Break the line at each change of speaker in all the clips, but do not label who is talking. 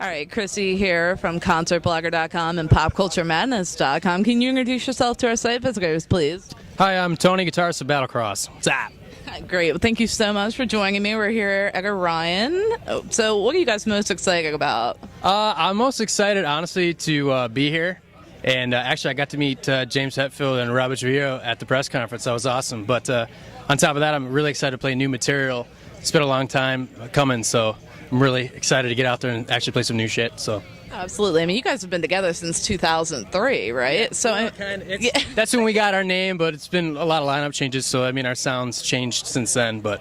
All right, Chrissy here from concertblogger.com and popculturemadness.com. Can you introduce yourself to our site visitors, please?
Hi, I'm Tony Guitarist of Battlecross. What's up?
Great. Well, thank you so much for joining me. We're here at Orion. So what are you guys most excited about?
I'm most excited, honestly, to be here. And actually, I got to meet James Hetfield and Robert Trujillo at the press conference. That was awesome. But on top of that, I'm really excited to play new material. It's been a long time coming, so I'm really excited to get out there and actually play some new shit. So.
Absolutely. I mean, you guys have been together since 2003, right?
Yeah,
so
that's when we got our name, but it's been a lot of lineup changes. So I mean, our sound's changed since then, but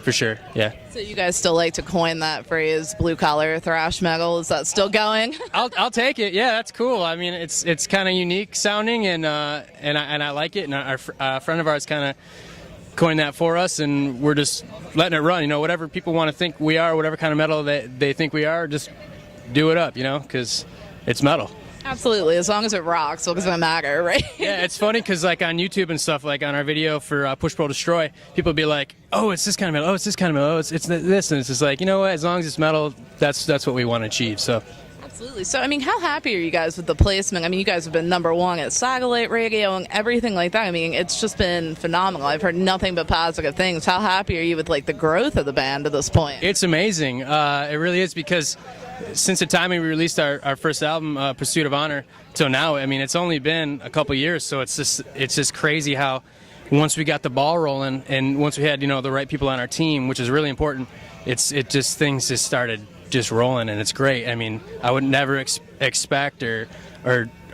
for sure, yeah.
So you guys still like to coin that phrase, blue collar thrash metal? Is that still going?
I'll take it. Yeah, that's cool. I mean, it's kind of unique sounding, and I like it. And our friend of ours kind of coined that for us, and we're just letting it run. You know, whatever people want to think we are, whatever kind of metal they think we are, just do it up, you know, because it's metal.
Absolutely, as long as it rocks, it doesn't matter, right?
Yeah, it's funny because like on YouTube and stuff, like on our video for Push Pull Destroy, people be like, "Oh, it's this kind of metal. Oh, it's this kind of metal. Oh, it's this," and it's just like, you know what? As long as it's metal, that's what we want to achieve. So.
Absolutely. So, I mean, how happy are you guys with the placement? I mean, you guys have been #1 at Satellite Radio and everything like that. I mean, it's just been phenomenal. I've heard nothing but positive things. How happy are you with, like, the growth of the band at this point?
It's amazing. It really is, because since the time we released our first album, Pursuit of Honor, till now, I mean, it's only been a couple years, so it's just crazy how once we got the ball rolling and once we had, you know, the right people on our team, which is really important, things just started just rolling, and it's great. I mean, I would never expect or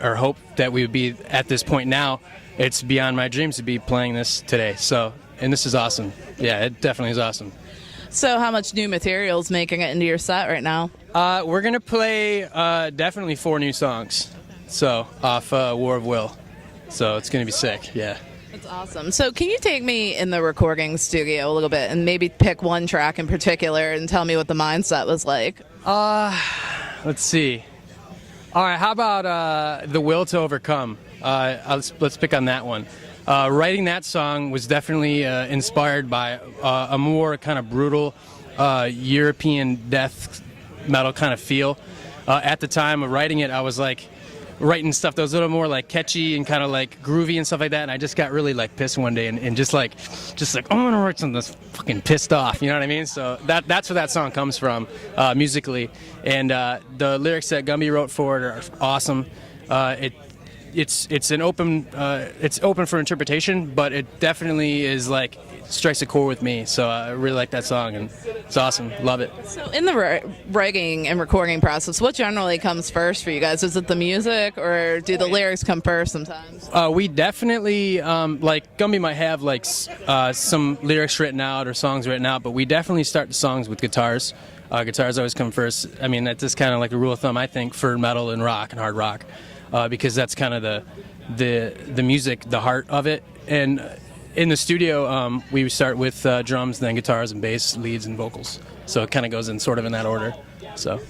hope that we would be at this point now. It's beyond my dreams to be playing this today. So, and this is awesome. Yeah, it definitely is awesome.
So how much new material is making it into your set right now?
We're going to play definitely 4 new songs. So, off War of Will. So it's going to be sick, yeah.
That's awesome. So can you take me in the recording studio a little bit and maybe pick one track in particular and tell me what the mindset was like?
Let's see. All right, how about The Will to Overcome? Let's pick on that one. Writing that song was definitely inspired by a more kind of brutal European death metal kind of feel. At the time of writing it, I was like writing stuff that was a little more like catchy and kind of like groovy and stuff like that, and I just got really like pissed one day and just like oh, I'm gonna write something that's fucking pissed off, you know what I mean? So that's where that song comes from musically, and the lyrics that Gumby wrote for it are awesome. It's open for interpretation, but it definitely is like strikes a chord with me. So I really like that song, and it's awesome. Love it.
So in the writing and recording process, what generally comes first for you guys? Is it the music, or do the lyrics come first sometimes?
We definitely like Gumby might have like some lyrics written out or songs written out, but we definitely start the songs with guitars. Guitars always come first. I mean, that's just kind of like a rule of thumb, I think, for metal and rock and hard rock. Because that's kind of the music, the heart of it. And in the studio, we start with drums, then guitars and bass, leads and vocals. So it kind of goes in sort of in that order. So,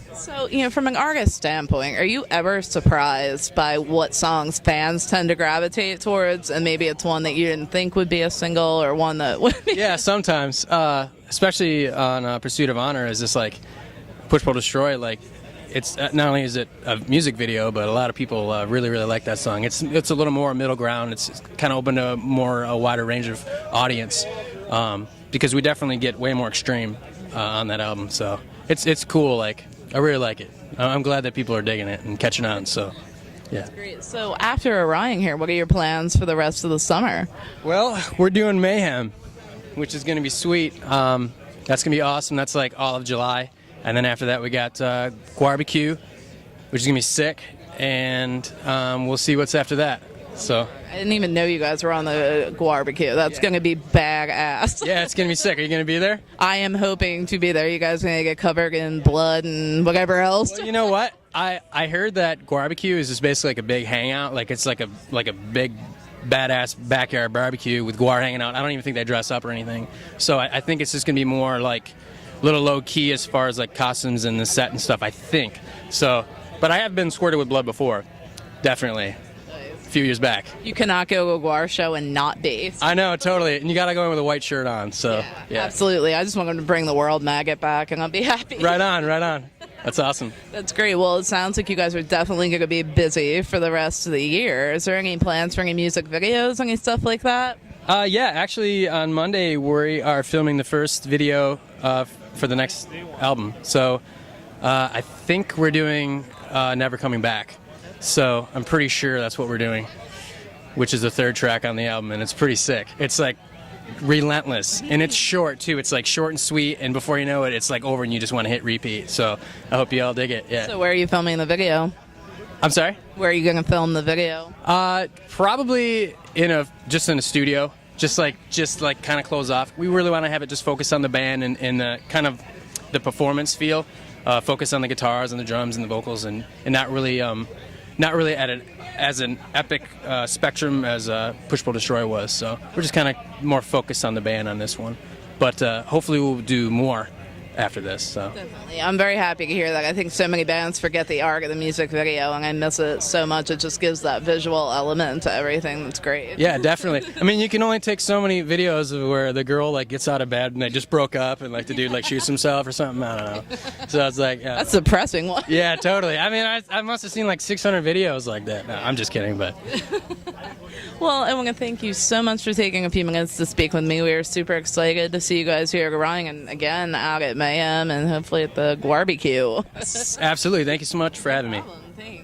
you know,
from an artist standpoint, are you ever surprised by what songs fans tend to gravitate towards, and maybe it's one that you didn't think would be a single, or one that would be?
Yeah, sometimes, especially on Pursuit of Honor, is just like Push Pull Destroy, like. It's not only is it a music video, but a lot of people really like that song. It's a little more middle ground. It's kind of open to a wider range of audience, because we definitely get way more extreme on that album. So it's cool. Like, I really like it. I'm glad that people are digging it and catching on. So yeah.
That's great. So after Orion here, what are your plans for the rest of the summer?
Well, we're doing Mayhem, which is going to be sweet. That's going to be awesome. That's like all of July. And then after that, we got Barbecue, which is going to be sick, and we'll see what's after that. So
I didn't even know you guys were on the Barbecue. That's going to be badass.
Yeah, it's going to be sick. Are you going to be there?
I am hoping to be there. You guys going to get covered in blood and whatever else?
Well, you know what? I heard that Barbecue is just basically like a big hangout. Like, it's like a big badass backyard barbecue with Guar hanging out. I don't even think they dress up or anything. So I think it's just going to be more like little low key as far as like costumes and the set and stuff, I think. So, but I have been squirted with blood before, definitely. A few years back.
You cannot go to a Guar show and not be.
I know, totally. And you got to go in with a white shirt on. So, yeah.
Absolutely. I just want them to bring the world maggot back, and I'll be happy.
Right on, right on. That's awesome.
That's great. Well, it sounds like you guys are definitely going to be busy for the rest of the year. Is there any plans for any music videos, any stuff like that?
Yeah, actually, on Monday we are filming the first video for the next album. So I think we're doing Never Coming Back. So I'm pretty sure that's what we're doing, which is the third track on the album, and it's pretty sick. It's like relentless, and it's short too. It's like short and sweet, and before you know it, it's like over and you just want to hit repeat. So I hope you all dig it. Yeah.
So where are you filming the video?
I'm sorry?
Where are you going to film the video?
Probably just in a studio, just like kind of close off. We really want to have it just focus on the band and the kind of the performance feel, focus on the guitars and the drums and the vocals, and not really at it as an epic spectrum as Push Pull Destroy was. So we're just kind of more focused on the band on this one, but hopefully we'll do more after this. So
Definitely. I'm very happy to hear that. I think so many bands forget the art of the music video, and I miss it so much. It just gives that visual element to everything. That's great.
yeah, definitely. I mean, you can only take so many videos of where the girl like gets out of bed and they just broke up, and like the dude like shoots himself or something. I don't know. So it's like
That's a depressing one.
yeah, totally. I mean, I must have seen like 600 videos like that. No, I'm just kidding, but
Well, I want to thank you so much for taking a few minutes to speak with me. We are super excited to see you guys here at Orion, and again out at Mayhem, and hopefully at the barbecue.
absolutely. Thank you so much for having me.
Thanks.